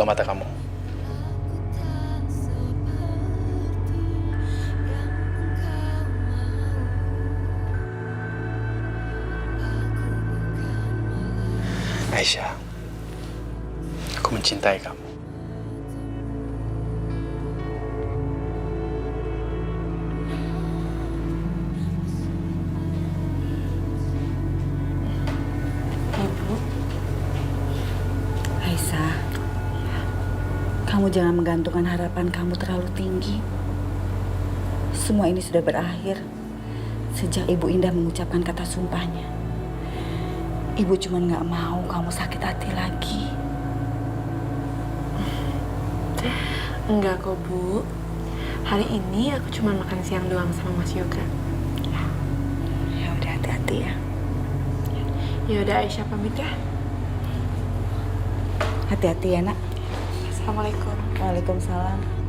buka mata kamu. Aisyah, aku mencintai kamu. Ibu, Aisyah, kamu jangan menggantungkan harapan kamu terlalu tinggi. Semua ini sudah berakhir sejak Ibu Indah mengucapkan kata sumpahnya. Ibu cuma nggak mau kamu sakit hati lagi. Enggak kok, Bu. Hari ini aku cuma makan siang doang sama Mas Yoga. Ya udah, hati-hati ya. Ya udah, Aisyah pamit ya. Hati-hati ya, Nak. Assalamualaikum. Waalaikumsalam.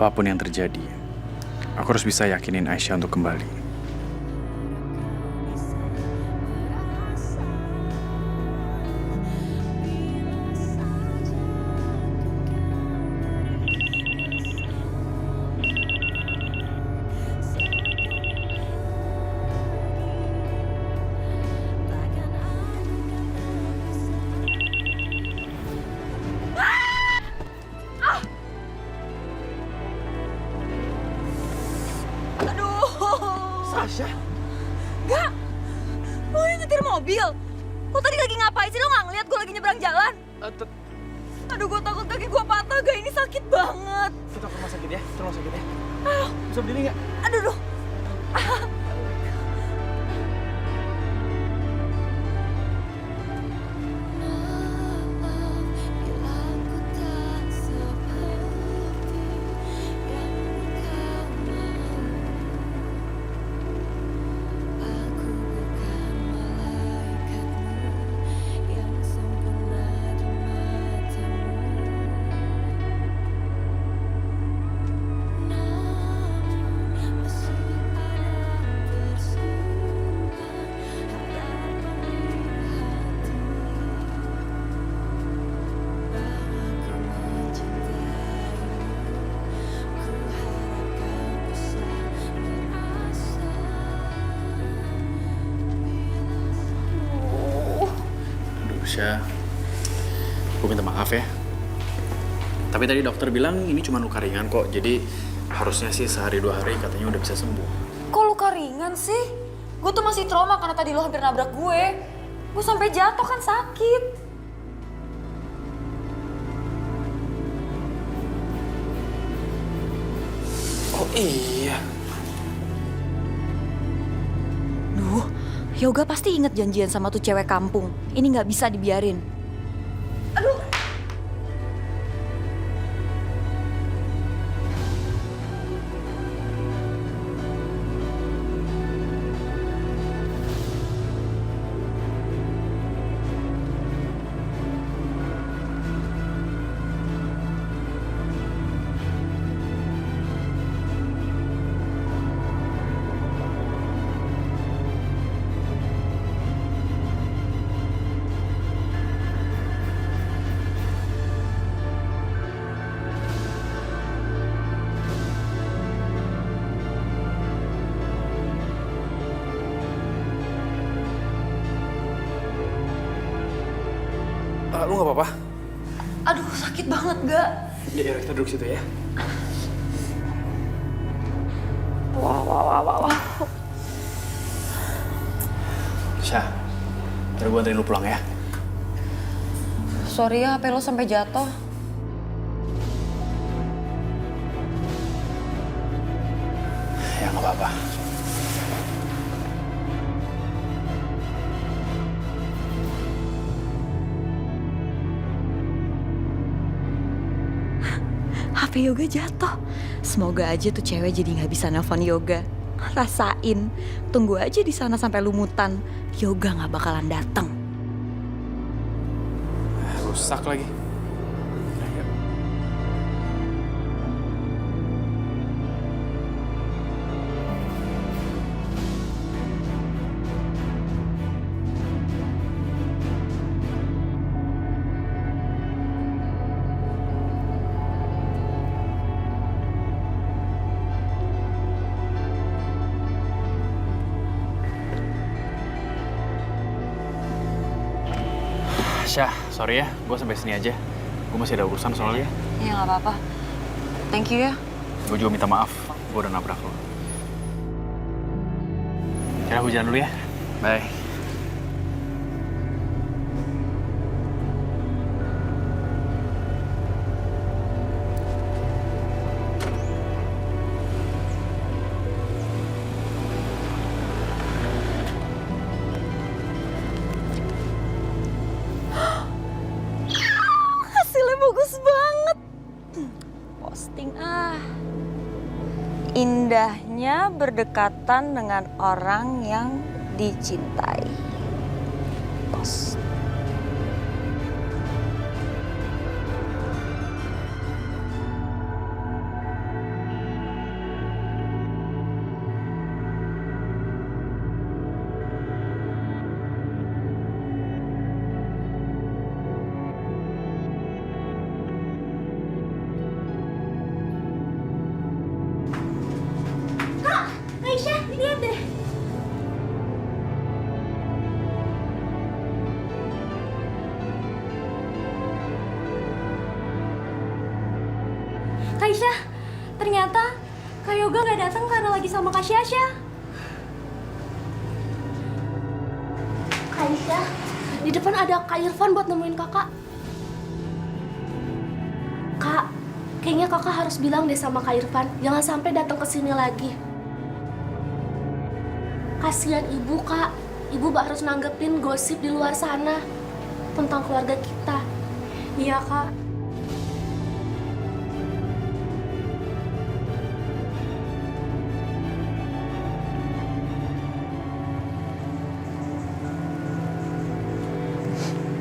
Apapun yang terjadi, aku harus bisa yakinin Aisyah untuk kembali. Sasha? Enggak, lo yang nyetir mobil. Lo tadi lagi ngapain sih? Lo nggak ngeliat gue lagi nyebrang jalan? Aduh, gue takut kaki gue patah. Gak, ini sakit banget. Kita ke rumah sakit ya, ke rumah sakit ya. Bisa berdiri nggak? Aduh, duh. Aisyah, aku minta maaf ya. Tapi tadi dokter bilang ini cuma luka ringan kok. Jadi harusnya sih sehari 2 hari katanya udah bisa sembuh. Kok luka ringan sih? Gue tuh masih trauma karena tadi lo hampir nabrak gue. Gue sampai jatuh kan sakit. Oh iya. Duh, Yoga pasti inget janjian sama tuh cewek kampung. Ini nggak bisa dibiarin. Aduh. Lu gak apa-apa? Aduh, sakit banget gak? Ya, kita duduk situ ya. Wah. Syah, ntar gue anterin lu pulang ya. Sorry ya, HP lo sampai jatuh. Ya gak apa-apa. HP Yoga jatuh. Semoga aja tuh cewek jadi nggak bisa nelpon Yoga. Rasain, tunggu aja di sana sampai lumutan. Yoga nggak bakalan datang. Rusak lagi. Ayo. Syah, sorry ya, gue sampai sini aja. Gue masih ada urusan soalnya. Iya nggak apa-apa. Thank you ya. Gue juga minta maaf, gue udah nabrak lo. Kira gue jalan dulu ya. Bye. Hasilnya bagus banget. Posting ah. Indahnya berdekatan dengan orang yang dicintai. Post. Aisyah, lihat deh. Aisyah, ternyata Kak Yoga nggak datang karena lagi sama Kak Syasha. Kak Aisyah, di depan ada Kak Irfan buat nemuin kakak. Kak, kayaknya kakak harus bilang deh sama Kak Irfan, jangan sampai datang ke sini lagi. Kasihan ibu, Kak. Ibu harus nanggepin gosip di luar sana tentang keluarga kita. Iya, Kak.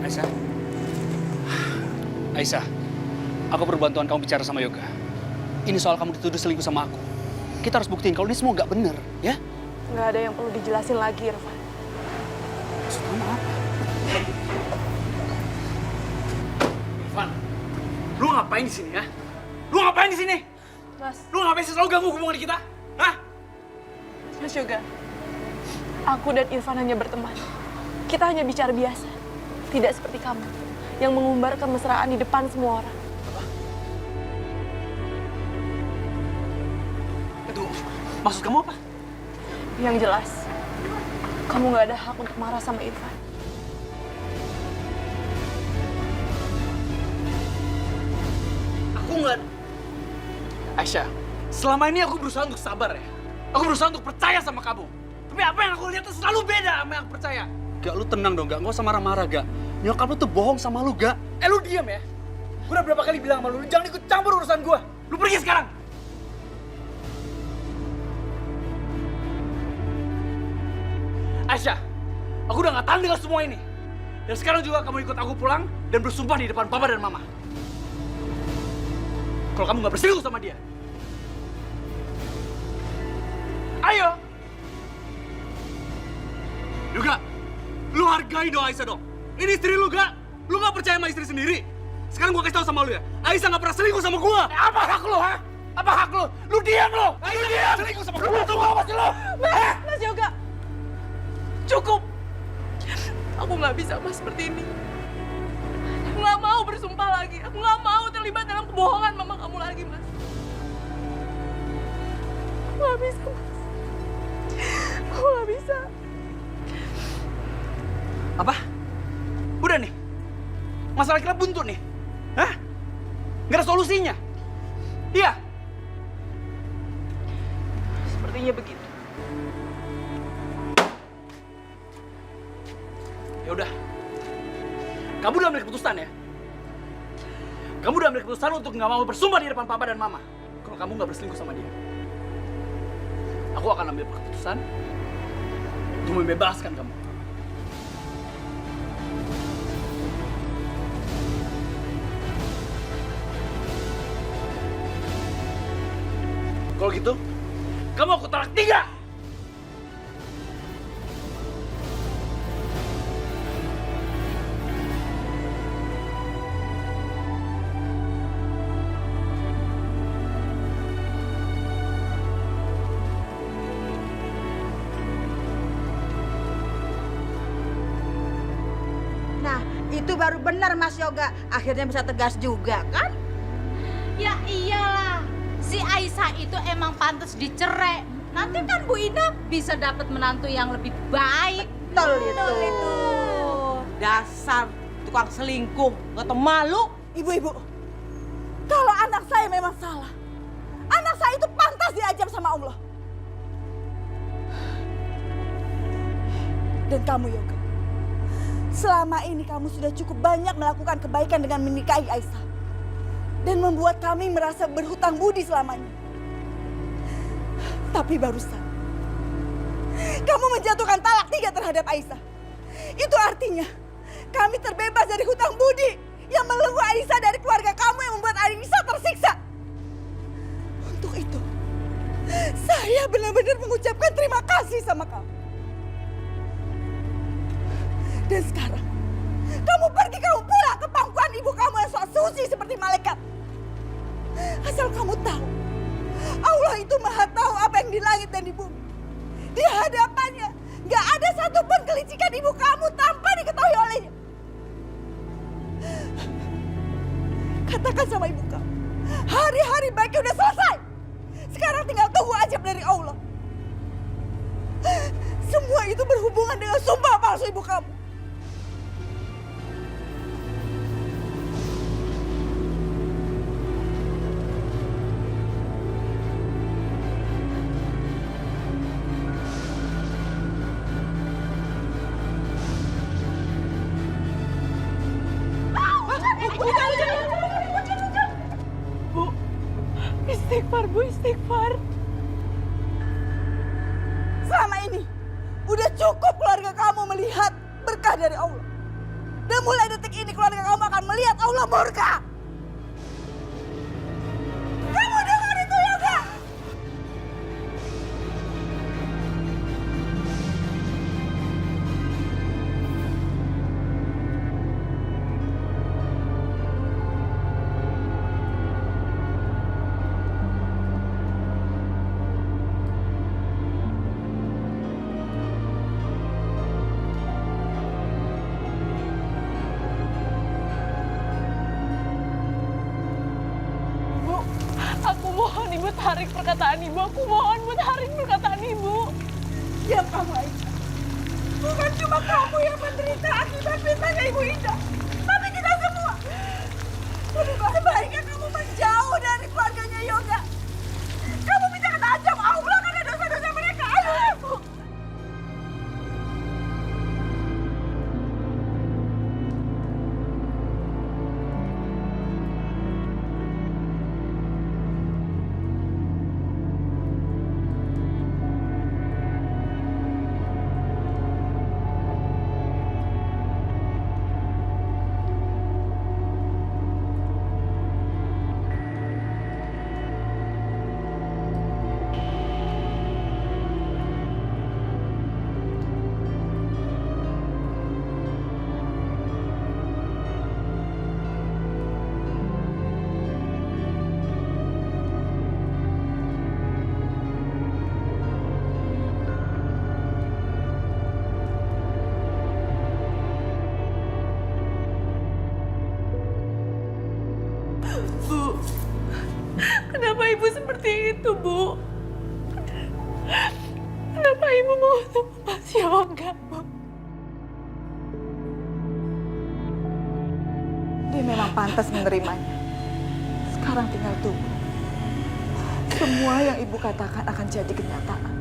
Aisyah. Aisyah, aku perlu bantuan kamu bicara sama Yoga. Ini soal kamu dituduh selingkuh sama aku. Kita harus buktiin kalau ini semua nggak bener, ya? Nggak ada yang perlu dijelasin lagi, Irfan. Maksud kamu apa? Irfan, lu ngapain di sini ya? Lu ngapain di sini? Mas, Lu ngapain sih selalu ganggu hubungan kita? Hah? Mas Yoga, aku dan Irfan hanya berteman. Kita hanya bicara biasa. Tidak seperti kamu, yang mengumbar kemesraan di depan semua orang. Itu maksud kamu apa? Yang jelas, kamu nggak ada hak untuk marah sama Irfan. Aku nggak... Aisyah, selama ini aku berusaha untuk sabar ya. Aku berusaha untuk percaya sama kamu. Tapi apa yang aku lihat tuh selalu beda sama yang aku percaya. Gak, lu tenang dong, gak usah marah-marah, gak. Nyokap lu tuh bohong sama lu, gak. Lu diam ya. Gue udah berapa kali bilang sama lu jangan ikut campur urusan gue. Lu pergi sekarang. Aisyah, aku udah gak tahan dengan semua ini. Dan sekarang juga kamu ikut aku pulang dan bersumpah di depan papa dan mama. Kalau kamu gak berselingkuh sama dia. Ayo. Juga, lu hargai dong Aisyah dong. Ini istri lu gak? Lu gak percaya sama istri sendiri? Sekarang gua kasih tau sama lu ya, Aisyah gak pernah selingkuh sama gua. Apa hak lu, ha? Apa hak lu? Lu diam lu! Lu diam! Selingkuh sama gua, tunggu apa sih lu? Mas Yoga, cukup. Aku nggak bisa mas seperti ini. Aku nggak mau bersumpah lagi. Aku nggak mau terlibat dalam kebohongan mama kamu lagi, mas. Aku nggak bisa, mas. Aku nggak bisa. Apa? Udah nih? Masalah kita buntu nih? Hah? Gak ada solusinya? Iya? Sepertinya begitu. Ya udah. Kamu udah ambil keputusan ya? Kamu udah ambil keputusan untuk nggak mau bersumpah di depan papa dan mama kalau kamu nggak berselingkuh sama dia. Aku akan ambil keputusan untuk membebaskan kamu. Kalau gitu, kamu aku talak 3. Nah, itu baru benar Mas Yoga. Akhirnya bisa tegas juga, kan? Ya iyalah, si Aisyah itu emang pantas dicerai. Nanti kan Bu Ida bisa dapat menantu yang lebih baik. Betul itu. Dasar tukang selingkuh, gak tau malu. Ibu-ibu, kalau anak saya memang salah, anak saya itu pantas diajar sama Allah. Dan kamu Yoga, selama ini kamu sudah cukup banyak melakukan kebaikan dengan menikahi Aisyah. Dan membuat kami merasa berhutang budi selamanya. Tapi barusan, kamu menjatuhkan talak 3 terhadap Aisyah. Itu artinya, kami terbebas dari hutang budi yang melenggu Aisyah dari keluarga kamu yang membuat Aisyah tersiksa. Untuk itu, saya benar-benar mengucapkan terima kasih sama kamu. Dan sekarang, kamu pergi, kamu pulang ke pangkuan ibu kamu yang sok suci seperti malaikat. Asal kamu tahu, Allah itu maha tahu apa yang di langit dan di bumi. Di hadapannya, gak ada satupun kelicikan ibu kamu tanpa diketahui olehnya. Katakan sama ibu kamu, hari-hari baiknya udah selesai. Sekarang tinggal tunggu ajab dari Allah. Semua itu berhubungan dengan sumpah palsu ibu kamu. Istighfar, Bu, istighfar. Selama ini, udah cukup keluarga kamu melihat berkah dari Allah. Dan mulai detik ini keluarga kamu akan melihat Allah murka. Kamu dengar itu ya enggak? Aku mohon Ibu tarik perkataan Ibu. Aku mohon Bu tarik perkataan Ibu. Diam kamu Aisyah. Bukan cuma kamu yang menderita akibat fitnahnya Ibu Ida. Tapi kita semua. Lebih baiknya kamu menjauh dari keluarganya Yoga. Kamu bisa kena azab Allah karena dosa-dosa mereka. Ayo Ibu. Kenapa Ibu seperti itu, Bu? Kenapa Ibu mau sama Mas Yoga, Bu? Dia memang pantas menerimanya. Sekarang tinggal tunggu. Semua yang Ibu katakan akan jadi kenyataan.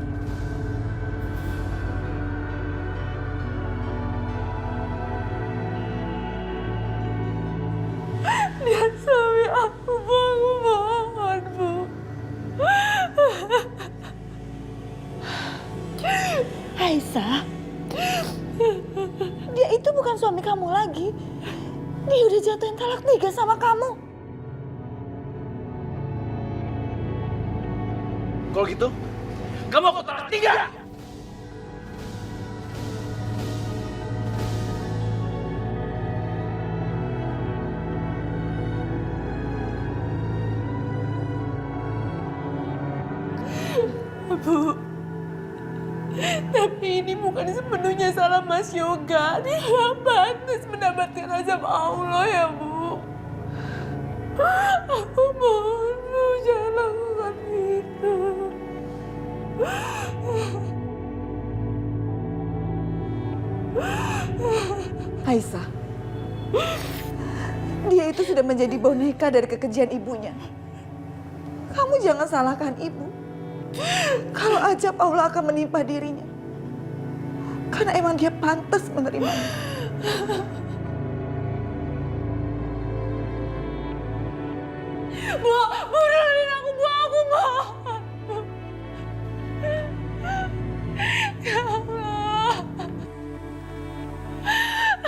Lihat suami Kalau gitu, kamu aku talak 3. Bu, tapi ini bukan sepenuhnya salah Mas Yoga. Dia nggak pantas mendapatkan azab Allah ya, Bu. Aku mohon, Bu, jangan lakukan itu. Aisyah, dia itu sudah menjadi boneka dari kekejian ibunya. Kamu jangan salahkan ibu. Kalau ajab Allah akan menimpa dirinya. Karena emang dia pantas menerimanya. Bu, dengerin aku, Bu. Aku mohon. Ya Allah.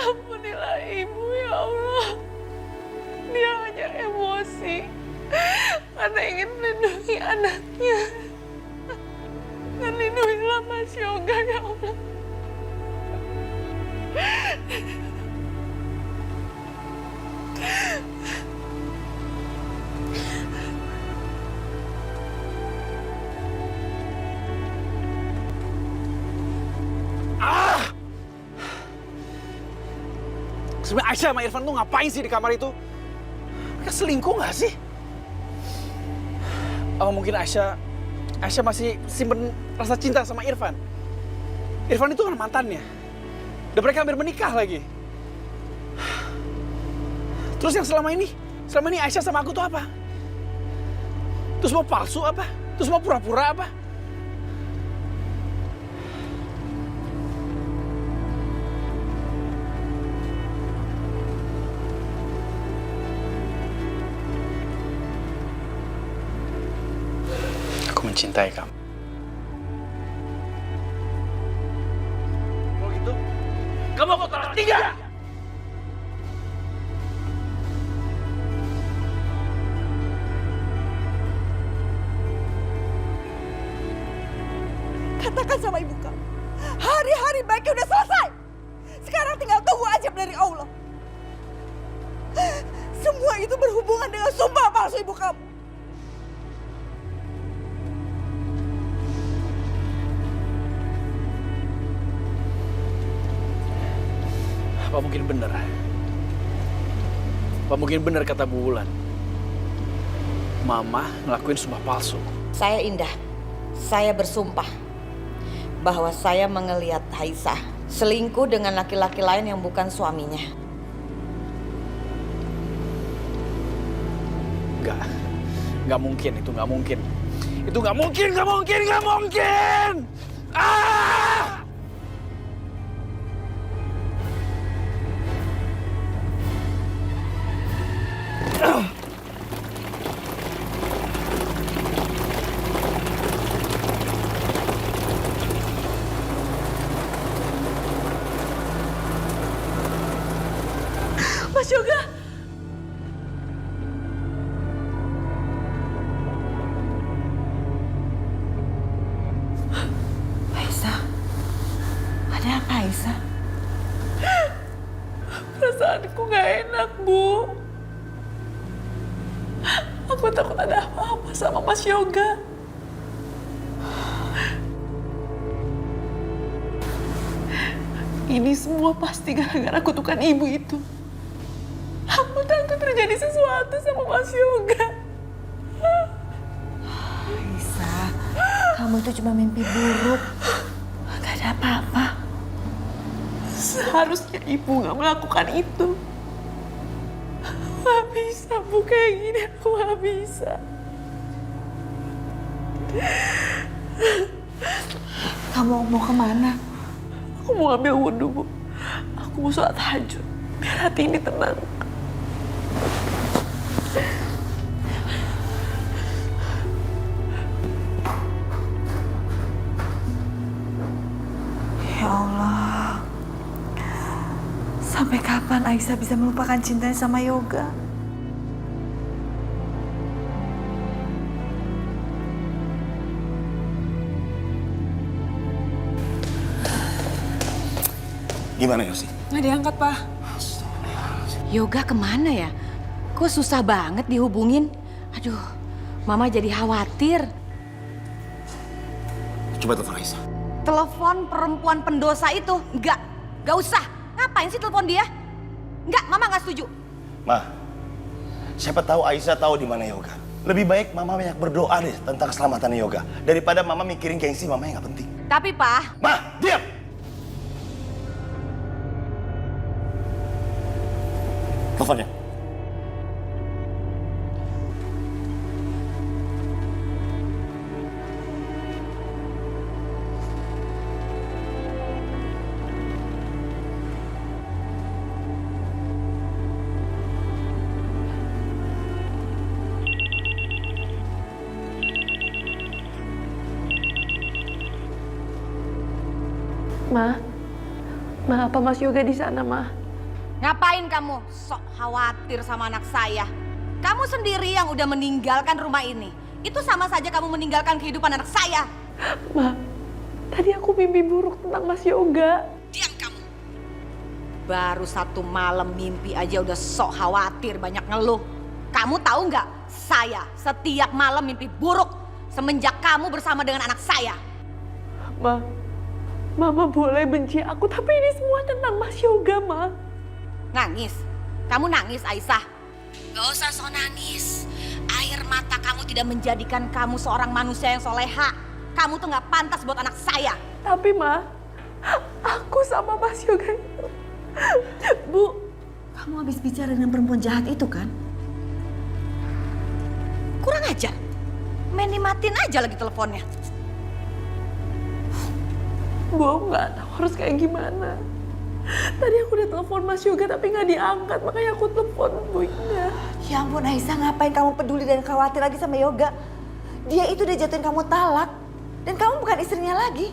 Ampunilah ibu, ya Allah. Dia hanya emosi karena ingin melindungi anaknya. Dan lindungilah Mas Yoga, ya Allah. Sebenarnya Aisyah sama Irfan tuh ngapain sih di kamar itu? Mereka selingkuh nggak sih? Oh mungkin Aisyah masih simpen rasa cinta sama Irfan. Irfan itu kan mantannya. Dan mereka hampir menikah lagi. Terus yang selama ini Aisyah sama aku tuh apa? Itu semua palsu apa? Itu semua pura-pura apa? Mencintai kamu. Kalau gitu, kamu aku talak 3. Katakan sama ibu kamu, hari-hari baiknya udah selesai. Sekarang tinggal tunggu ajab dari Allah. Semua itu berhubungan dengan sumpah palsu ibu kamu. Apa mungkin benar? Apa mungkin benar kata Bu Wulan? Mama ngelakuin sumpah palsu. Saya Indah, saya bersumpah bahwa saya mengelihat Aisyah selingkuh dengan laki-laki lain yang bukan suaminya. Nggak mungkin, itu nggak mungkin. Itu nggak mungkin, nggak mungkin, nggak mungkin! Ah! Mas Yoga. Aisyah, ada apa Aisyah? Perasaanku gak enak, Bu. Aku takut ada apa-apa sama Mas Yoga. Ini semua pasti gara-gara kutukan ibu itu. Aku takut terjadi sesuatu sama Mas Yoga. Aisyah, kamu itu cuma mimpi buruk. Gak ada apa-apa. Seharusnya ibu gak melakukan itu. Gak bisa, Bu, kayak gini. Aku gak bisa. Kamu mau kemana? Aku mau ambil wudhu, Bu. Aku mau sholat tahajud. Biar hati ini tenang. Ya Allah, sampai kapan Aisyah bisa melupakan cintanya sama Yoga? Gimana Yosi? Nggak diangkat, Pak. Yoga kemana ya? Kok susah banget dihubungin? Aduh, Mama jadi khawatir. Coba telepon Aisyah. Telepon perempuan pendosa itu? Nggak usah. Ngapain sih telepon dia? Nggak, Mama nggak setuju. Ma, siapa tahu Aisyah tahu di mana Yoga. Lebih baik Mama banyak berdoa deh tentang keselamatan Yoga daripada Mama mikirin gengsi Mama yang nggak penting. Tapi Pak, Ma, diam! Teleponnya. Ma, apa Mas Yoga di sana, Ma? ngapain kamu sok khawatir sama anak saya? Kamu sendiri yang udah meninggalkan rumah ini. Itu sama saja kamu meninggalkan kehidupan anak saya. Ma, tadi aku mimpi buruk tentang Mas Yoga. Diam kamu. Baru 1 malam mimpi aja udah sok khawatir, banyak ngeluh. Kamu tahu nggak? Saya setiap malam mimpi buruk semenjak kamu bersama dengan anak saya. Ma, Mama boleh benci aku, tapi ini semua tentang Mas Yoga, Ma. Nangis? Kamu nangis, Aisyah? Gak usah sok nangis. Air mata kamu tidak menjadikan kamu seorang manusia yang soleha. Kamu tuh gak pantas buat anak saya. Tapi Ma, aku sama Mas Yoga itu. Bu, Kamu habis bicara dengan perempuan jahat itu kan? Kurang ajar. Main dimatiin aja lagi teleponnya. Bu, aku nggak tahu harus kayak gimana. Tadi aku udah telepon Mas Yoga tapi nggak diangkat, makanya aku telepon Bu Indah. Ya ampun Aisyah, ngapain kamu peduli dan khawatir lagi sama Yoga? Dia itu udah jatuhin kamu talak. Dan kamu bukan istrinya lagi.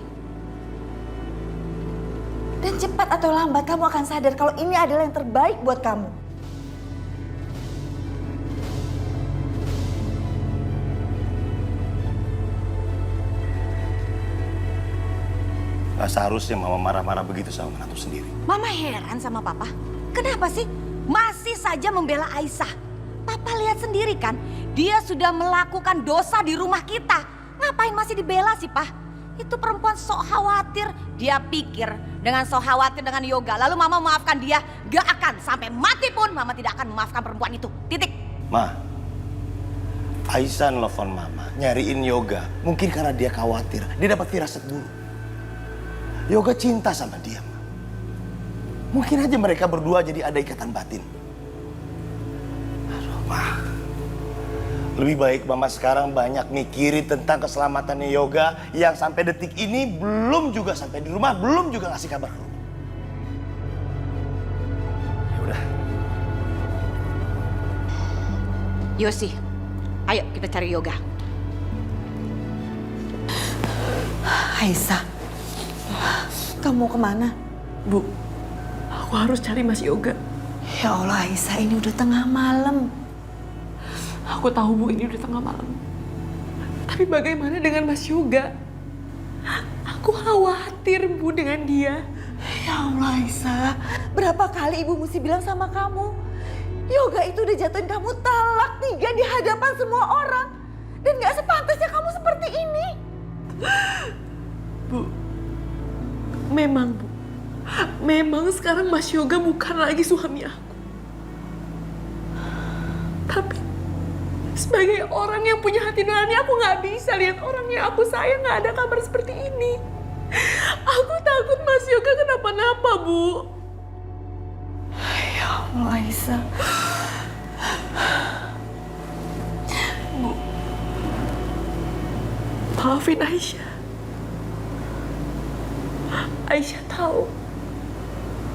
Dan cepat atau lambat kamu akan sadar kalau ini adalah yang terbaik buat kamu. Gak seharusnya Mama marah-marah begitu sama menantu sendiri. Mama heran sama Papa. Kenapa sih masih saja membela Aisyah? Papa lihat sendiri kan, dia sudah melakukan dosa di rumah kita. Ngapain masih dibela sih, Pak? Itu perempuan sok khawatir. Dia pikir dengan sok khawatir dengan Yoga, lalu Mama memaafkan dia. Gak akan, sampai mati pun Mama tidak akan memaafkan perempuan itu. Titik. Ma, Aisyah nelfon Mama, nyariin Yoga. Mungkin karena dia khawatir, dia dapat firasat dulu. Yoga cinta sama dia, Ma. Mungkin aja mereka berdua jadi ada ikatan batin. Aduh, Ma. Lebih baik Mama sekarang banyak mikirin tentang keselamatannya Yoga yang sampai detik ini belum juga sampai di rumah, belum juga ngasih kabar ke rumah. Ya udah. Yosi, ayo kita cari Yoga. Aisyah, kamu mau kemana? Bu, aku harus cari Mas Yoga. Ya Allah Aisyah, ini udah tengah malam. Aku tahu Bu, ini udah tengah malam. Tapi bagaimana dengan Mas Yoga? Aku khawatir Bu dengan dia. Ya Allah Aisyah, berapa kali ibu mesti bilang sama kamu? Yoga itu udah jatuhin kamu talak 3 di hadapan semua orang. Dan gak sepantasnya kamu seperti ini. Bu, memang Bu. Memang sekarang Mas Yoga bukan lagi suami aku. Tapi sebagai orang yang punya hati nurani, aku gak bisa lihat orang yang aku sayang gak ada kabar seperti ini. Aku takut Mas Yoga kenapa-napa, Bu. Ya Allah Aisyah. Bu, maafin Aisyah. Aisyah tahu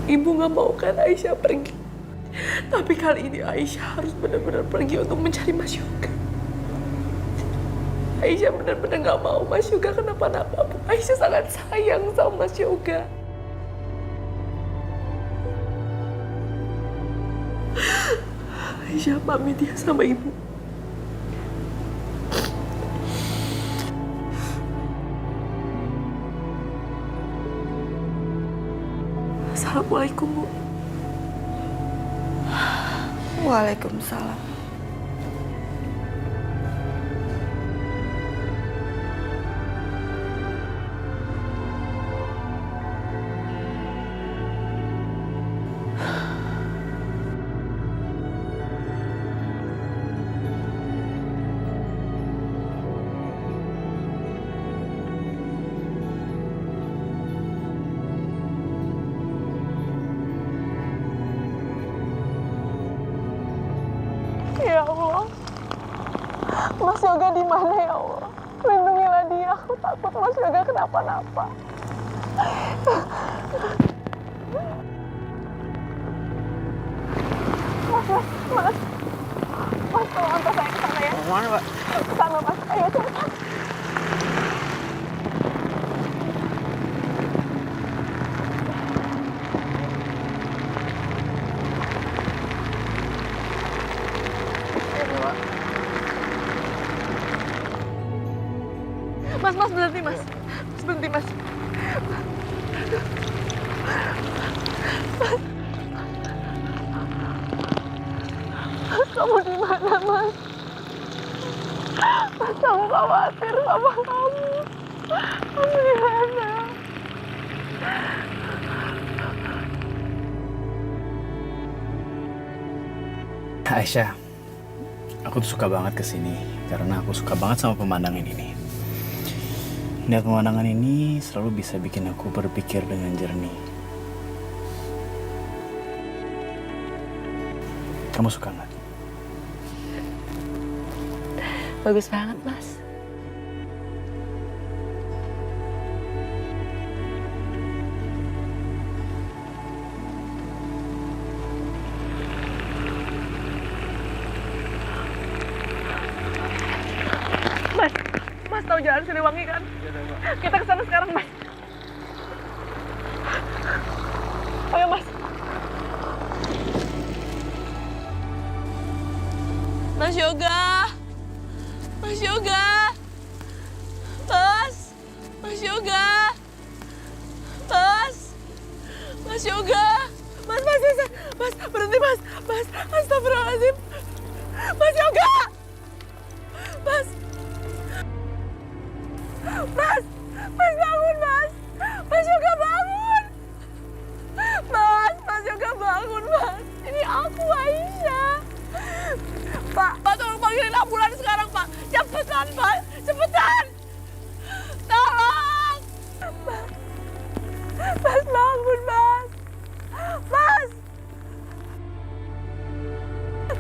Ibu gak mau kan Aisyah pergi. Tapi kali ini Aisyah harus benar-benar pergi untuk mencari Mas Yoga. Aisyah benar-benar gak mau Mas Yoga kenapa-napa. Aisyah sangat sayang sama Mas Yoga. Aisyah pamit ya sama Ibu. Assalamualaikum, Bu. Waalaikumsalam. Ya Allah, Mas Yoga di mana ya Allah? Lindungilah dia, aku takut Mas Yoga kenapa-napa. Mas, tolong antar saya ke sana ya. Kemana, Pak? Ke sana, Mas. Ayo cepat. Mas, berhenti, Mas. Berhenti, Mas. Kamu di mana, Mas? Mas, kamu khawatir sama kamu. Kamu di mana? Aisyah, aku tuh suka banget kesini karena aku suka banget sama pemandangan ini. Lihat pemandangan ini selalu bisa bikin aku berpikir dengan jernih. Kamu suka nggak? Bagus banget, Mas. Mas tahu jalan Siliwangi kan? Kita kesana sekarang, Mas. Ayo, Mas. Mas Yoga. Mas Yoga. Mas Yoga. Mas Yoga. Mas, berhenti, Mas. Mas, astagfirullahaladzim. Mas Yoga. Mas, bangun, Mas. Mas Yoga bangun. Mas Yoga bangun, Mas. Ini aku, Aisyah. Pak, tolong panggilin ambulans sekarang, Pak. Cepetan, Pak. Cepetan. Tolong. Mas bangun, Mas. Mas.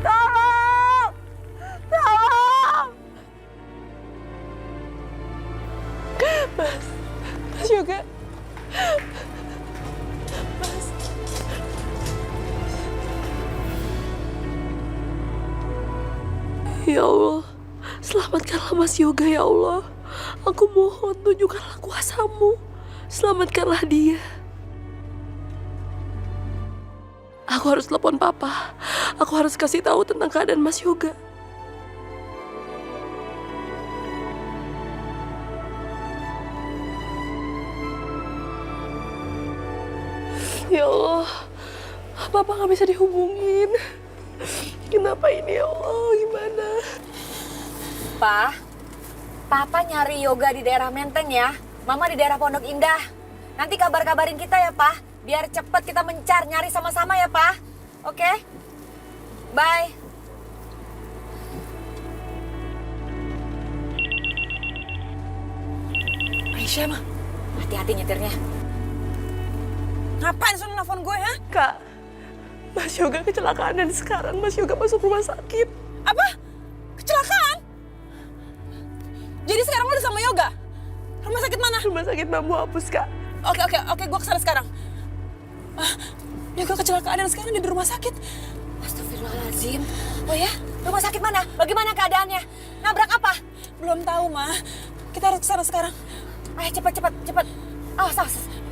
Tolong. Mas Yoga. Mas. Ya Allah, selamatkanlah Mas Yoga ya Allah. Aku mohon tunjukkanlah kuasa-Mu. Selamatkanlah dia. Aku harus telepon Papa. Aku harus kasih tahu tentang keadaan Mas Yoga. Ya Allah, Papa nggak bisa dihubungin. Kenapa ini ya Allah, gimana? Papa nyari Yoga di daerah Menteng ya. Mama di daerah Pondok Indah. Nanti kabar-kabarin kita ya, Pak. Biar cepet kita nyari sama-sama ya, Pak. Oke? Bye. Aisyah, Ma. Hati-hati nyetirnya. Ngapain suruh nelfon gue, ha? Kak, Mas Yoga kecelakaan dan sekarang Mas Yoga masuk rumah sakit. Apa? Kecelakaan? Jadi sekarang lo udah sama Yoga? Rumah sakit mana? Rumah sakit Bambu Apus, Kak. Oke, gue kesana sekarang. Yoga kecelakaan dan sekarang dia di rumah sakit. Astagfirullahaladzim. Oh ya? Rumah sakit mana? Bagaimana keadaannya? Nabrak apa? Belum tahu, Ma. Kita harus kesana sekarang. Ayo cepet. Awas.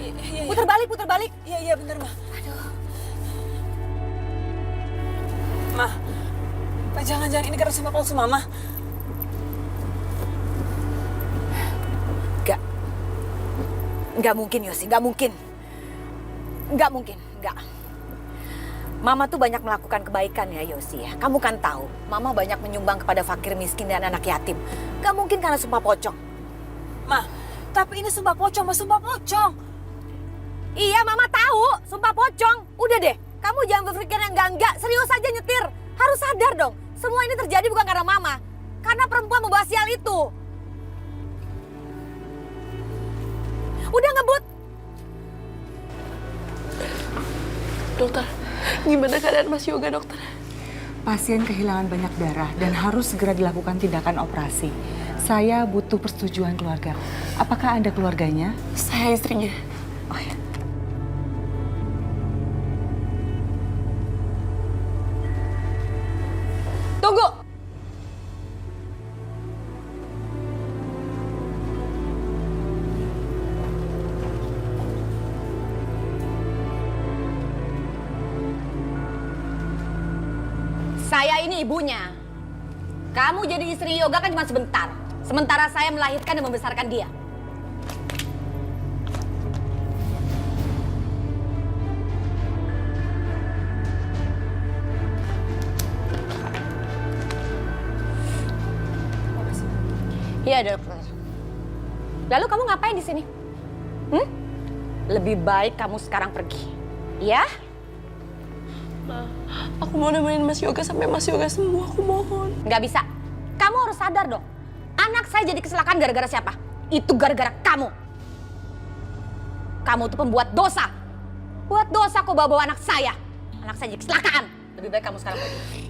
Iya. Puter balik. Iya, bentar, Ma. Aduh. Ma, Pak, jangan-jangan ini karena sama palsu Mama. Nggak mungkin, Yosi. Nggak mungkin. keluarga. Mama tuh banyak melakukan kebaikan ya Yosi ya. Kamu kan tahu, Mama banyak menyumbang kepada fakir miskin dan anak yatim. Gak mungkin karena sumpah pocong. Ma, tapi ini sumpah pocong, sumpah pocong. Iya Mama tahu, sumpah pocong. Udah deh, kamu jangan berpikir yang enggak-enggak. Serius aja nyetir. Harus sadar dong, semua ini terjadi bukan karena Mama. Karena perempuan membawa sial itu. Udah ngebut. Dokter, gimana keadaan Mas Yoga, dokter? Pasien kehilangan banyak darah dan harus segera dilakukan tindakan operasi. Saya butuh persetujuan keluarga. Apakah Anda keluarganya? Saya istrinya. Oh ya. Tunggu. Saya ini ibunya. Kamu jadi istri Yoga kan cuma sebentar. Sementara saya melahirkan dan membesarkan dia. Iya dokter. Lalu kamu ngapain di sini? Lebih baik kamu sekarang pergi. Ya? Ma, aku mau nemenin Mas Yoga sampai Mas Yoga sembuh, aku mohon. Nggak bisa. Kamu harus sadar dong. Anak saya jadi kecelakaan gara-gara siapa? Itu gara-gara kamu. Kamu tuh pembuat dosa. Buat dosa kok bawa-bawa anak saya. Anak saya jadi kecelakaan. Lebih baik kamu sekarang pergi.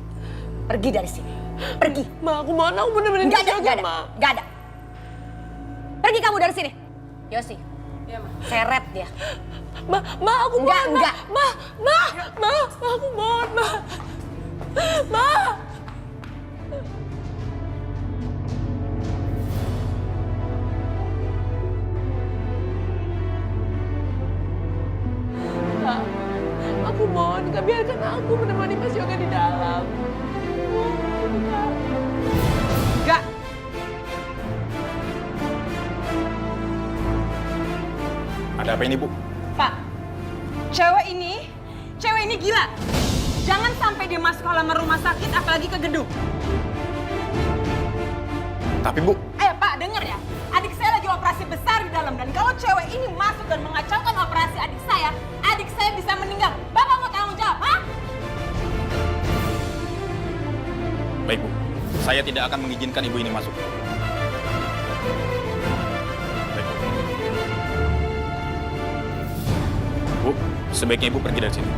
Pergi dari sini. Pergi. Ma, aku mohon, aku mau nemenin Mas Yoga, Ma. Nggak ada. Pergi kamu dari sini. Yosi. Iya, Ma. Seret dia. Ma, aku mohon, Enggak. Ma, aku mohon, Ma. Ma. Ma, aku mohon, gak biarkan aku menemani Mas Yoga di dalam. Mohon, Kak. Enggak. Ada apa ini, Bu? Pak, cewek ini gila. Jangan sampai dia masuk halaman rumah sakit, apalagi ke gedung. Tapi, Bu, Ayo Pak, denger ya. Adik saya lagi operasi besar di dalam. Dan kalau cewek ini masuk dan mengacaukan operasi adik saya bisa meninggal. Bapak mau tanggung jawab, ha? baik, Bu. Saya tidak akan mengizinkan ibu ini masuk. Baik, Bu. Bu, sebaiknya ibu pergi dari sini.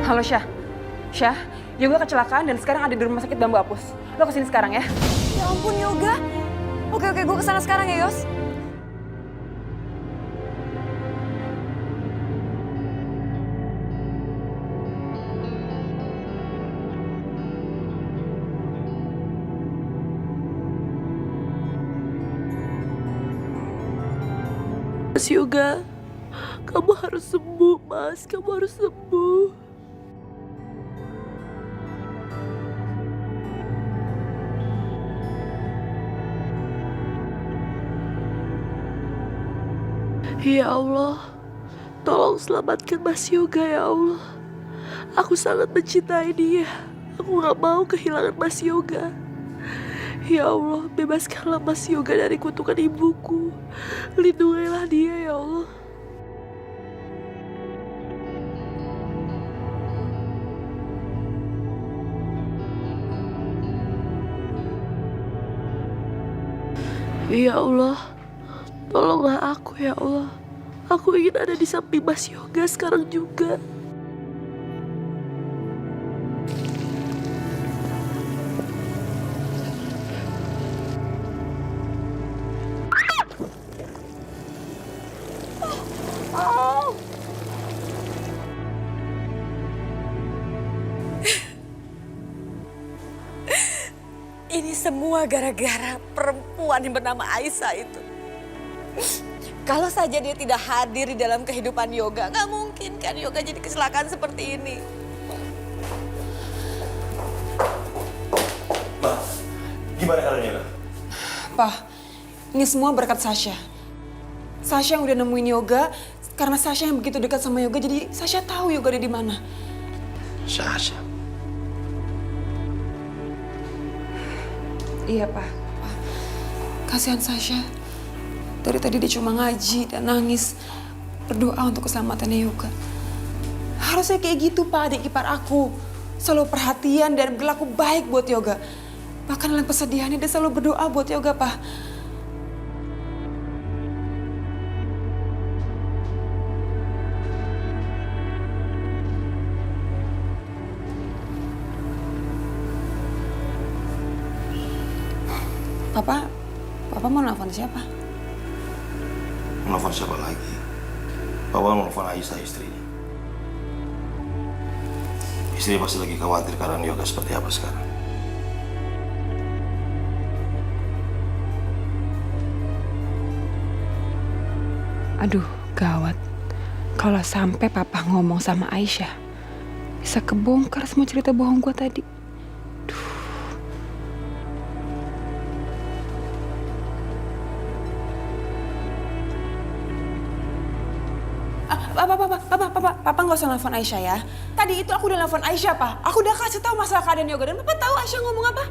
Halo Syah. Syah, Yoga kecelakaan dan sekarang ada di rumah sakit Bambu Apus. Lo kesini sekarang ya. Ya ampun Yoga. Oke, gue kesana sekarang ya Yos. Mas Yoga, kamu harus sembuh, Mas. Kamu harus sembuh. Ya Allah, tolong selamatkan Mas Yoga ya Allah. Aku sangat mencintai dia. Aku gak mau kehilangan Mas Yoga. Ya Allah, bebaskanlah Mas Yoga dari kutukan ibuku. Lindungilah dia ya Allah. Ya Allah, tolonglah aku ya Allah. Aku ingin ada di samping Mas Yoga sekarang juga. semua gara-gara perempuan yang bernama Aisyah itu. Kalau saja dia tidak hadir di dalam kehidupan Yoga, nggak mungkin kan Yoga jadi kecelakaan seperti ini. Ma, gimana keadaannya, Yoga? Pak, ini semua berkat Sasha. Sasha yang udah nemuin Yoga, karena Sasha yang begitu dekat sama Yoga, jadi Sasha tahu Yoga ada di mana. Sasha. Iya, Pak. Kasihan Sasha. Dari tadi dia cuma ngaji dan nangis, berdoa untuk keselamatannya Yoga. Harusnya kayak gitu, Pak, adik ipar aku. Selalu perhatian dan berlaku baik buat Yoga. Bahkan dalam kesedihannya dia selalu berdoa buat Yoga, Pak. Papa mau nelfon siapa? Nelfon siapa lagi? Papa mau nelfon Aisyah, istrinya. Istri pasti lagi khawatir keadaan Yoga seperti apa sekarang. Aduh, gawat. Kalau sampai papa ngomong sama Aisyah, bisa kebongkar semua cerita bohong gua tadi. Papa nggak usah nelfon Aisyah ya. Tadi itu aku udah nelfon Aisyah, Pak. Aku udah kasih tahu masalah keadaan Yoga dan Papa tahu Aisyah ngomong apa?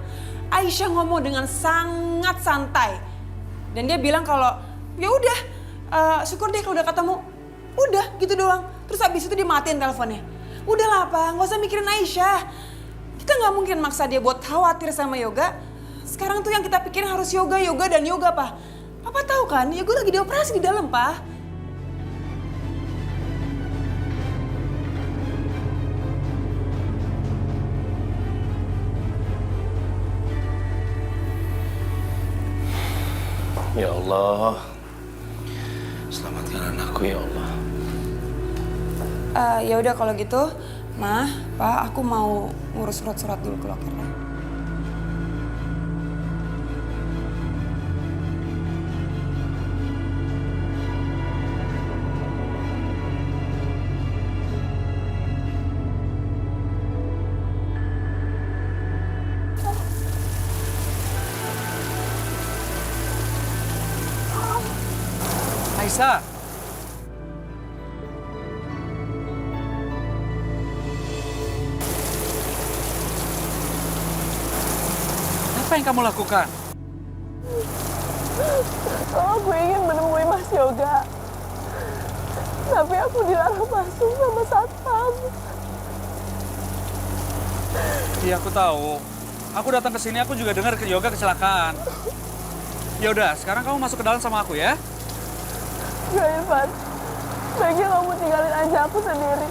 Aisyah ngomong dengan sangat santai. Dan dia bilang kalau ya udah, syukur deh kalau udah ketemu. Udah gitu doang. Terus habis itu dia matiin teleponnya. Udahlah, Pak, nggak usah mikirin Aisyah. Kita nggak mungkin maksa dia buat khawatir sama Yoga. Sekarang tuh yang kita pikirin harus Yoga dan Yoga, Pak. Papa tahu kan, Yoga lagi dioperasi di dalam, Pak. Ya Allah, selamatkan anakku ya Allah. Ya udah kalau gitu, Ma, Pa, aku mau ngurus surat-surat dulu ke lokernya. Aisyah. Apa yang kamu lakukan? Aku ingin menemui Mas Yoga. Tapi aku dilarang masuk sama satpam. Iya, aku tahu. Aku datang ke sini, aku juga dengar Yoga kecelakaan. Ya udah, sekarang kamu masuk ke dalam sama aku ya. Gak, Irfan. Baiknya kamu tinggalin aja aku sendiri.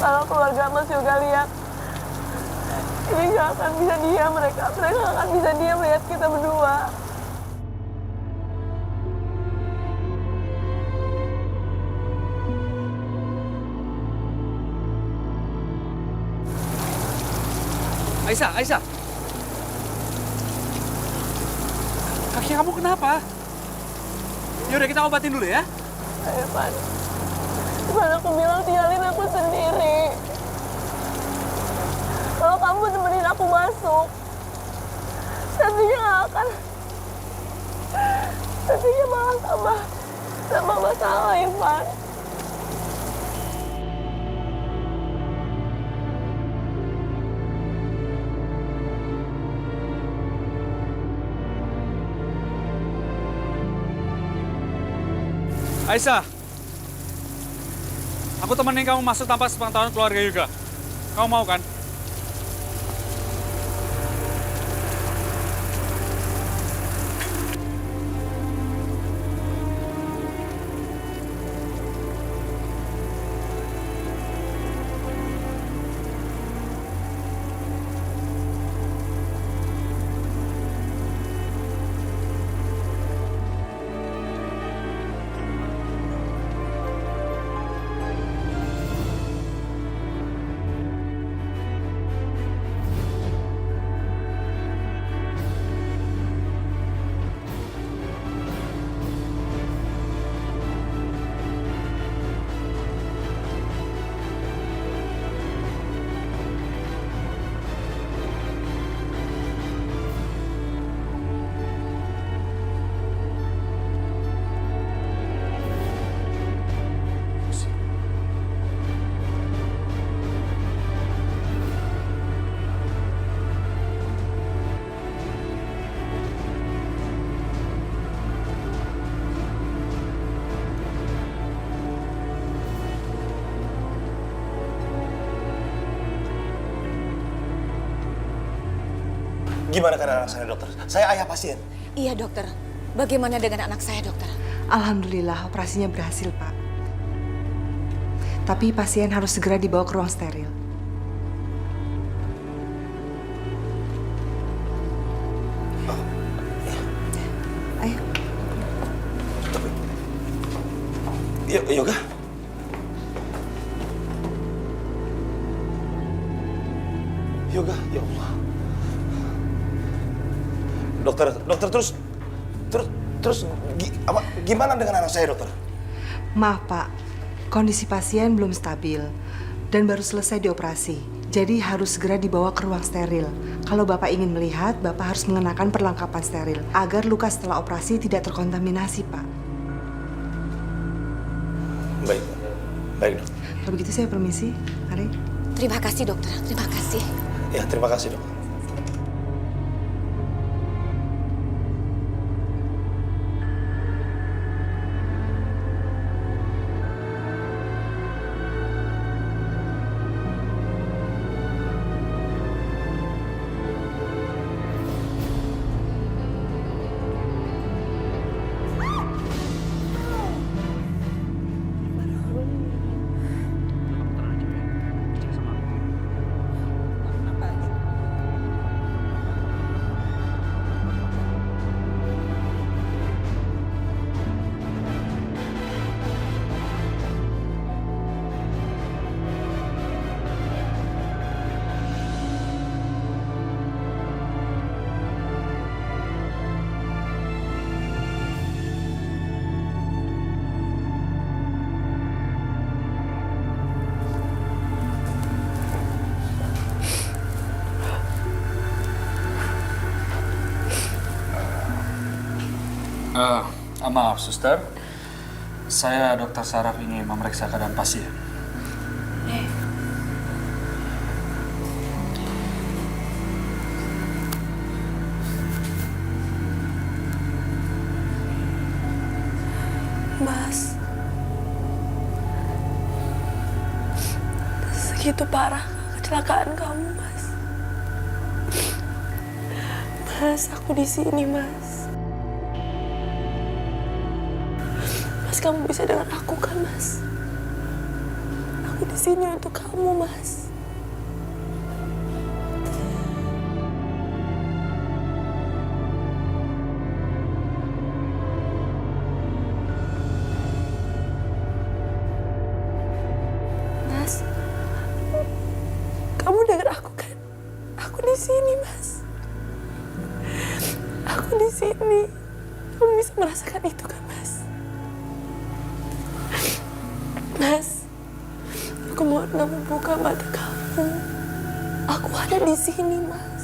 Kalau keluarga Mas Yoga lihat, ini gak akan bisa diam mereka. Mereka gak akan bisa diam melihat kita berdua. Aisyah. Kaki kamu kenapa? Yaudah, kita obatin dulu ya. Irfan, aku bilang tinggalin aku sendiri. Kalau kamu temenin aku masuk, nantinya gak akan. Nantinya malah tambah masalah, Irfan. Aisyah, aku temenin kamu masuk tanpa sepengetahuan keluarga Yoga. Kamu mau kan? Gimana keadaan anak saya, dokter? Saya ayah pasien. Iya dokter, bagaimana dengan anak saya dokter? Alhamdulillah operasinya berhasil, Pak. Tapi pasien harus segera dibawa ke ruang steril. Ayo. Yoga. Yoga, ya Allah. Dokter terus gimana dengan anak saya, dokter? Maaf, Pak. Kondisi pasien belum stabil dan baru selesai dioperasi. Jadi harus segera dibawa ke ruang steril. Kalau Bapak ingin melihat, Bapak harus mengenakan perlengkapan steril agar luka setelah operasi tidak terkontaminasi, Pak. Baik, baik dok. Kalau begitu saya permisi, mari. Terima kasih dokter, terima kasih. Ya, terima kasih dok. Maaf, suster. Saya Dr. Saraf ingin memeriksa keadaan pasien. Mas, segitu parah kecelakaan kamu, Mas. Mas, aku di sini, Mas. Mas, kamu bisa dengar aku kan, Mas? Aku di sini untuk kamu, Mas. Mas, kamu dengar aku kan? Aku di sini, Mas. Aku di sini. Kamu bisa merasakan itu kan, Mas? Mas, aku mohon kamu buka mata kamu. Aku ada di sini, Mas.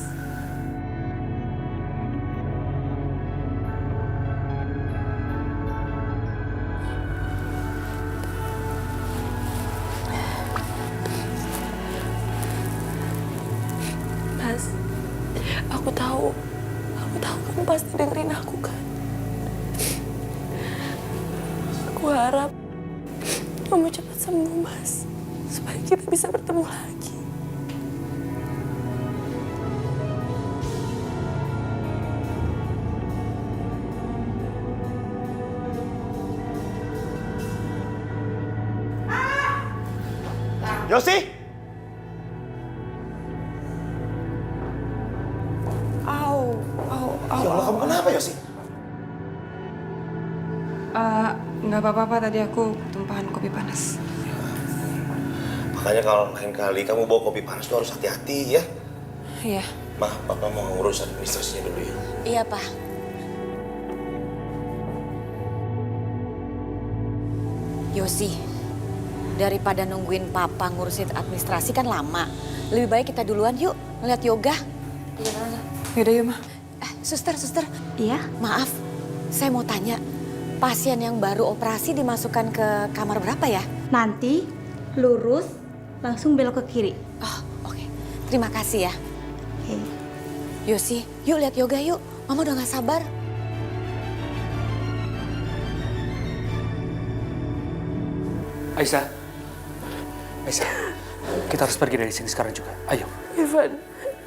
Mas, aku tahu kamu pasti dengerin aku kan. Aku harap kamu cepat sembuh, Mas, supaya kita bisa bertemu lagi. Yosi! Ya Allah, kamu kenapa, Yosi? Nggak apa-apa, tadi aku tumpahan kopi panas. Makanya kalau lain kali kamu bawa kopi panas tuh harus hati-hati ya. Iya. Ma, Papa mau ngurus administrasinya dulu ya. Iya Pak. Yosi, daripada nungguin Papa ngurusin administrasi kan lama. Lebih baik kita duluan yuk ngeliat yoga. Yaudah yuk, Ma. Suster. Iya? Maaf, saya mau tanya. Pasien yang baru operasi dimasukkan ke kamar berapa ya? Nanti lurus, langsung belok ke kiri. Oh, oke. Terima kasih ya. Oke. Yosi, yuk lihat yoga yuk. Mama udah gak sabar. Aisyah, kita harus pergi dari sini sekarang juga. Ayo. Ivan,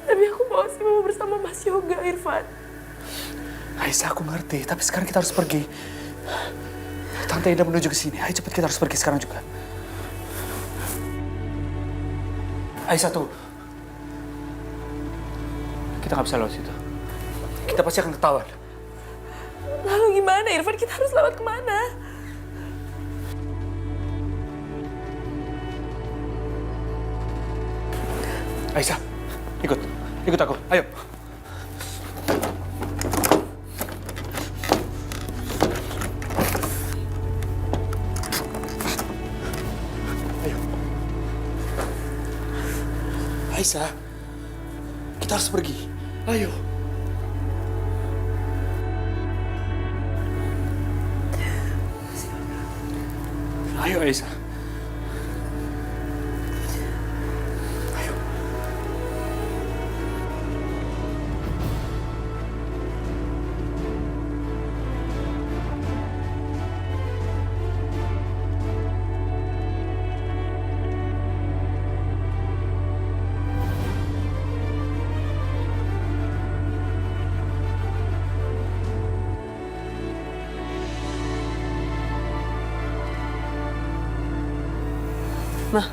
Tapi aku mau sih mau bersama Mas Yoga, Irfan. Aisyah, aku ngerti, tapi sekarang kita harus pergi. Tante Indah menuju ke sini. Ayo cepat, kita harus pergi sekarang juga. Aisyah tuh. Kita nggak bisa lewat situ. Kita pasti akan ketahuan. Lalu gimana, Irfan? Kita harus lewat kemana? Aisyah, ikut aku. Ayo. Aisyah, kita harus pergi. Ayo. Ayo, Aisyah. Ayo. Ma,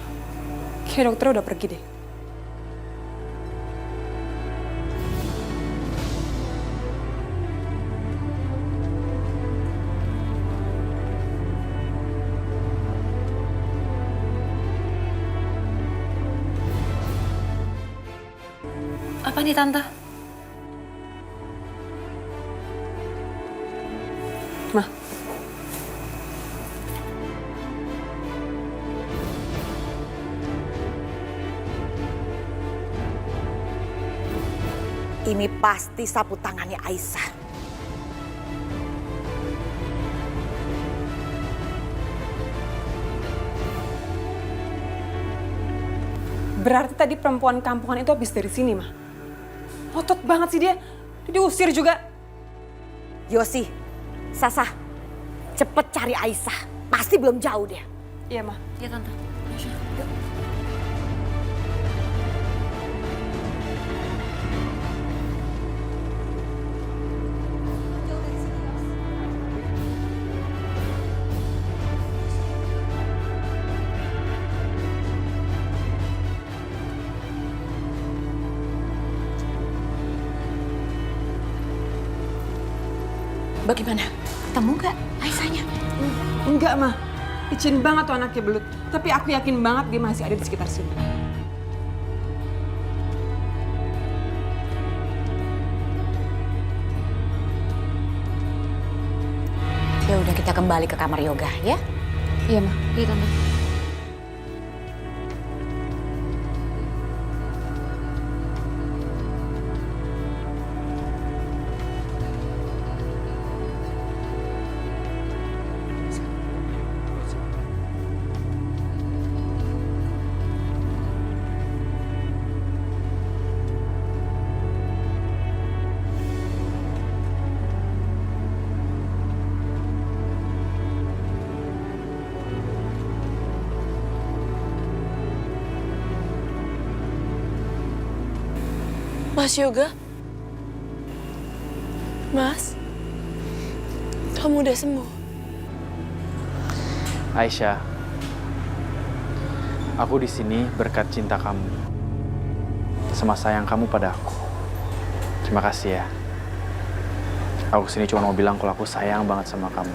kayak dokter udah pergi deh. Apa nih, Tante? Ma. Ini pasti sapu tangannya Aisyah. Berarti tadi perempuan kampungan itu habis dari sini, Ma. Otot banget sih dia. Diusir juga. Yosi, Sasa, cepet cari Aisyah. Pasti belum jauh dia. Iya, Ma. Iya, Tante. Bagaimana? Ketemu nggak Aisyahnya? Enggak, Ma. Licin banget tuh anaknya belut. Tapi aku yakin banget dia masih ada di sekitar sini. Ya udah, kita kembali ke kamar yoga ya. Iya, Ma. Iya, Tante. Mas Yoga? Mas? Kamu udah sembuh? Aisyah, aku di sini berkat cinta kamu, sama sayang kamu pada aku. Terima kasih ya. Aku kesini cuma mau bilang kalau aku sayang banget sama kamu.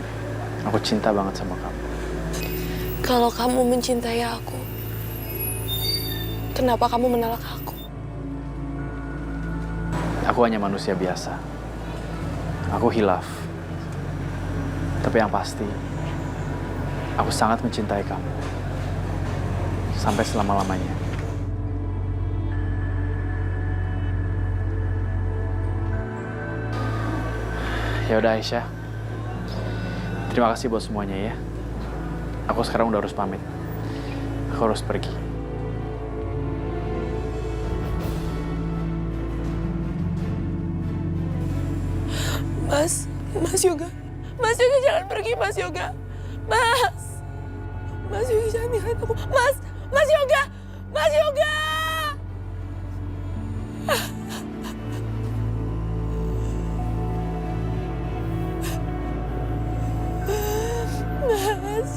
Aku cinta banget sama kamu. Kalau kamu mencintai aku, kenapa kamu menolak aku? Aku hanya manusia biasa. Aku hilaf. Tapi yang pasti, aku sangat mencintai kamu. Sampai selama-lamanya. Ya udah Aisyah. Terima kasih buat semuanya ya. Aku sekarang udah harus pamit. Aku harus pergi. Mas Yoga. Mas Yoga jangan pergi, Mas Yoga. Mas Yoga jangan tinggalin aku. Mas Yoga. Mas Yoga.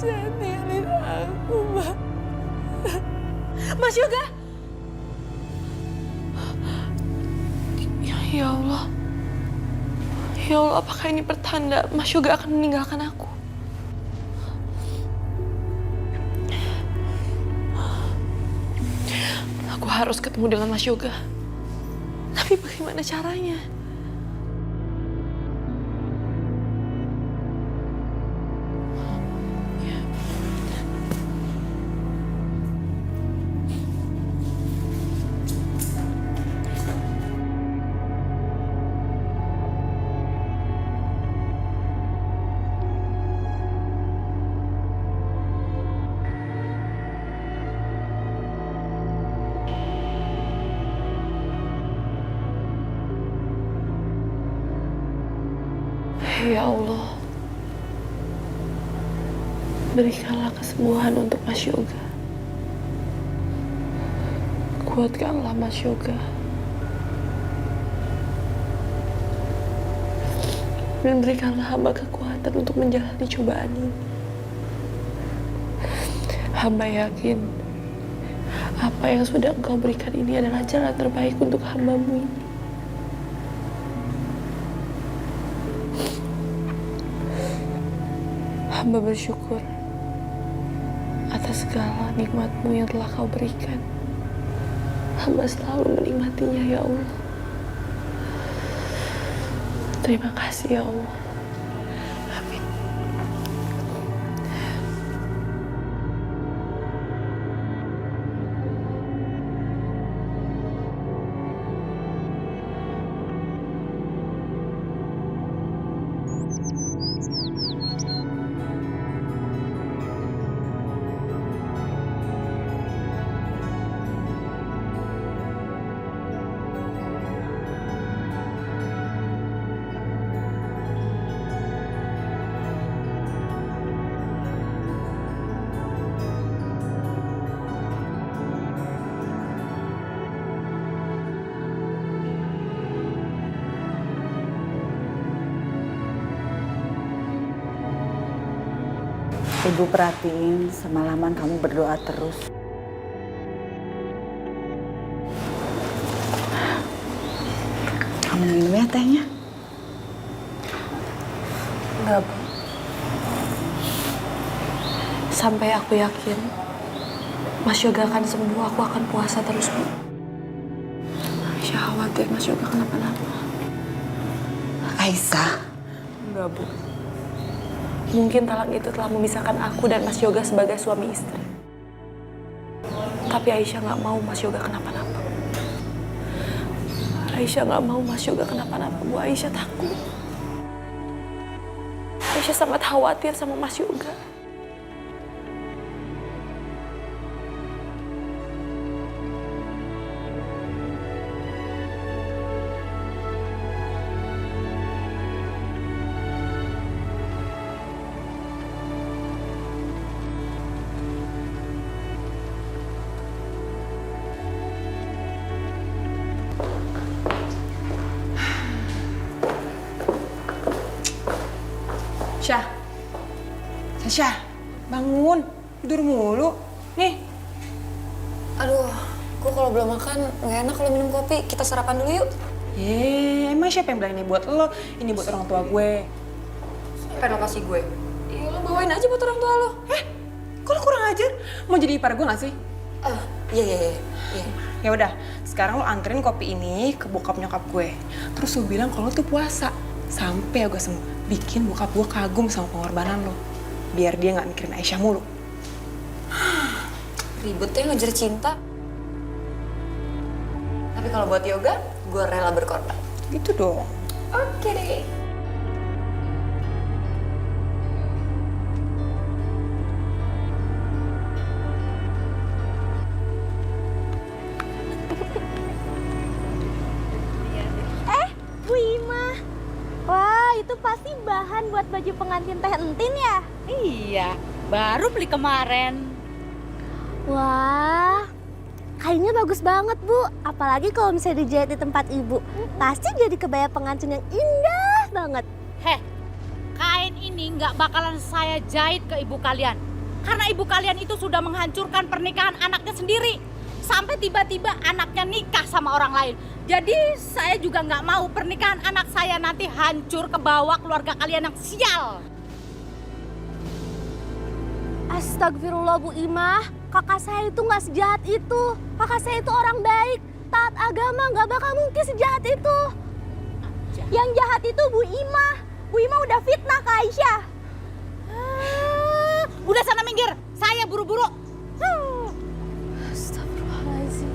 bisa ninggalin aku, Ma. Mas Yoga! Ya Allah. Ya Allah, apakah ini pertanda Mas Yoga akan meninggalkan aku? Aku harus ketemu dengan Mas Yoga. Tapi bagaimana caranya? Ya Allah, berikanlah kesembuhan untuk Mas Yoga. Kuatkanlah Mas Yoga. Dan berikanlah hamba kekuatan untuk menjalani cobaan ini. Hamba yakin apa yang sudah Engkau berikan ini adalah jalan terbaik untuk hamba-Mu ini. Hamba bersyukur atas segala nikmat-Mu yang telah Kau berikan. Hamba selalu menikmatinya, ya Allah. Terima kasih, ya Allah. Amin. Ibu perhatiin semalaman kamu berdoa terus. Kamu minum ya tehnya? Enggak, Bu. Sampai aku yakin Mas Yoga akan sembuh, aku akan puasa terus, Bu. Aisyah khawatir Mas Yoga kenapa-napa. Aisyah? Enggak, Bu. Mungkin talak itu telah memisahkan aku dan Mas Yoga sebagai suami istri. Tapi Aisyah nggak mau Mas Yoga kenapa-napa. Aisyah nggak mau Mas Yoga kenapa-napa, Bu. Aisyah takut. Aisyah sangat khawatir sama Mas Yoga. Syah. Syah, bangun. Tidur mulu. Nih. Aduh, gue kalau belum makan nggak enak kalau minum kopi. Kita sarapan dulu yuk. Emang siapa yang bilang ini buat lo? Ini buat orang tua gue. Siapa yang lo kasih gue? Ya lo bawain aja buat orang tua lo. Kok lo kurang ajar? Mau jadi ipar gue nggak sih? Iya. Ya udah, sekarang lo anterin kopi ini ke bokap nyokap gue. Terus lo bilang kalau lo tuh puasa sampai gue sembuh. Bikin bokap gue kagum sama pengorbanan lo. Biar dia nggak mikirin Aisyah mulu. Ribetnya ngejar cinta. Tapi kalau buat yoga, gue rela berkorban. Gitu dong. Oke deh. Bu Ima. Wah, itu pasti bahan buat baju pengantin Teh Entin ya? Iya, baru beli kemarin. Wah, kainnya bagus banget, Bu. Apalagi kalau misalnya dijahit di tempat Ibu. Pasti jadi kebaya pengantin yang indah banget. Heh, kain ini nggak bakalan saya jahit ke ibu kalian. Karena ibu kalian itu sudah menghancurkan pernikahan anaknya sendiri. Sampai tiba-tiba anaknya nikah sama orang lain. Jadi saya juga nggak mau pernikahan anak saya nanti hancur ke bawah keluarga kalian yang sial. Astagfirullah Bu Imah, kakak saya itu nggak sejahat itu. Kakak saya itu orang baik, taat agama, nggak bakal mungkin sejahat itu. Yang jahat itu Bu Imah. Bu Imah udah fitnah ke Aisyah. Udah sana minggir, saya buru-buru. Astagfirullahaladzim.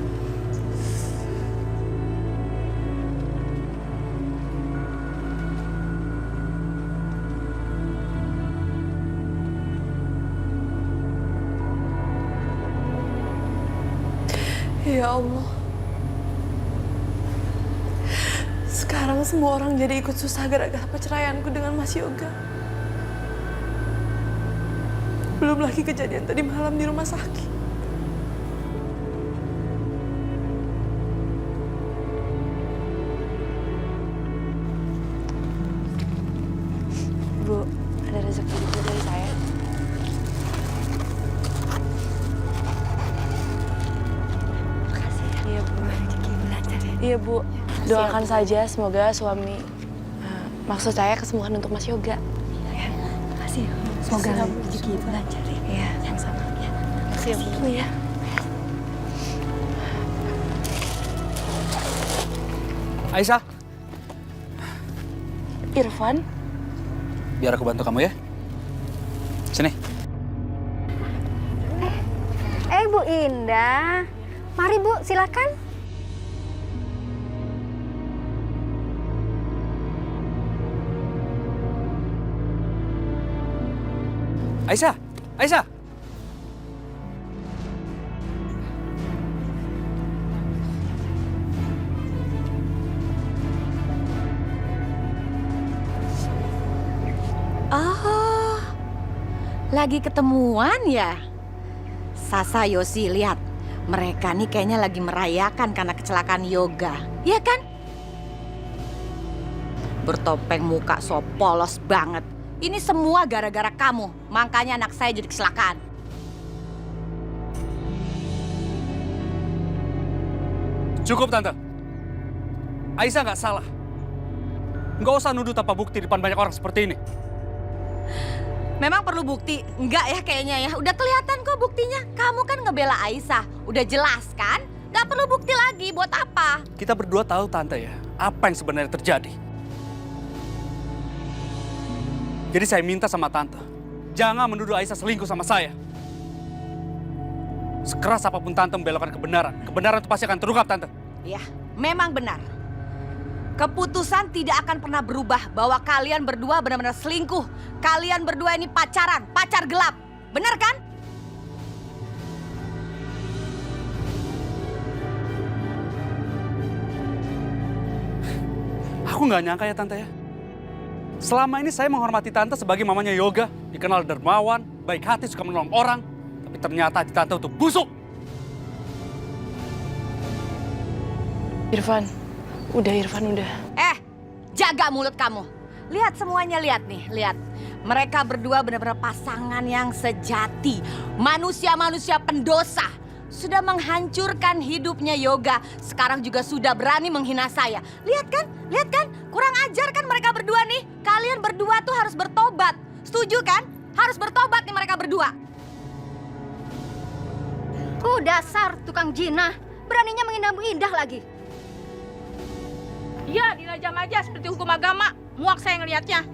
Ya Allah. Sekarang semua orang jadi ikut susah gara-gara perceraianku dengan Mas Yoga. Belum lagi kejadian tadi malam di rumah sakit. Bu, ada rezeki itu dari saya. Iya Bu, iya Bu, doakan saja semoga suami, maksud saya kesembuhan untuk Mas Yoga. Ya, makasih. Semoga rezeki itu lancar. Iya, sama-sama. Makasih ya Bu. Iya. Aisyah, Irfan, biar aku bantu kamu ya. Sini. Bu Indah. Mari Bu, silakan. Aisyah, Aisyah. Oh, lagi ketemuan ya? Sasa, Yosi, lihat. Mereka nih kayaknya lagi merayakan karena kecelakaan Yoga. Iya kan? Bertopeng muka so polos banget. Ini semua gara-gara kamu. Makanya anak saya jadi kecelakaan. Cukup, Tante. Aisyah nggak salah. Nggak usah nuduh tanpa bukti di depan banyak orang seperti ini. Memang perlu bukti? Enggak ya kayaknya ya. Udah kelihatan kok buktinya. Kamu kan ngebela Aisyah. Udah jelas kan? Nggak perlu bukti lagi. Buat apa? Kita berdua tahu, Tante, ya, apa yang sebenarnya terjadi. Jadi saya minta sama Tante, jangan menuduh Aisyah selingkuh sama saya. Sekeras apapun Tante membelokkan kebenaran, kebenaran itu pasti akan terungkap, Tante. Ya, memang benar. Keputusan tidak akan pernah berubah bahwa kalian berdua benar-benar selingkuh. Kalian berdua ini pacaran, pacar gelap. Benar kan? Aku nggak nyangka ya, Tante, ya. Selama ini saya menghormati Tante sebagai mamanya Yoga, dikenal dermawan, baik hati, suka menolong orang. Tapi ternyata hati Tante itu busuk. Irfan, udah. Jaga mulut kamu. Lihat semuanya, lihat nih, lihat. Mereka berdua benar-benar pasangan yang sejati. Manusia-manusia pendosa. Sudah menghancurkan hidupnya Yoga. Sekarang juga sudah berani menghina saya. Lihat kan? Lihat kan? Kurang ajar kan mereka berdua nih? Kalian berdua tuh harus bertobat. Setuju kan? Harus bertobat nih mereka berdua. Dasar tukang jinah. Beraninya menghina Bu Indah lagi. Iya, dirajam aja seperti hukum agama. Muak saya ngelihatnya.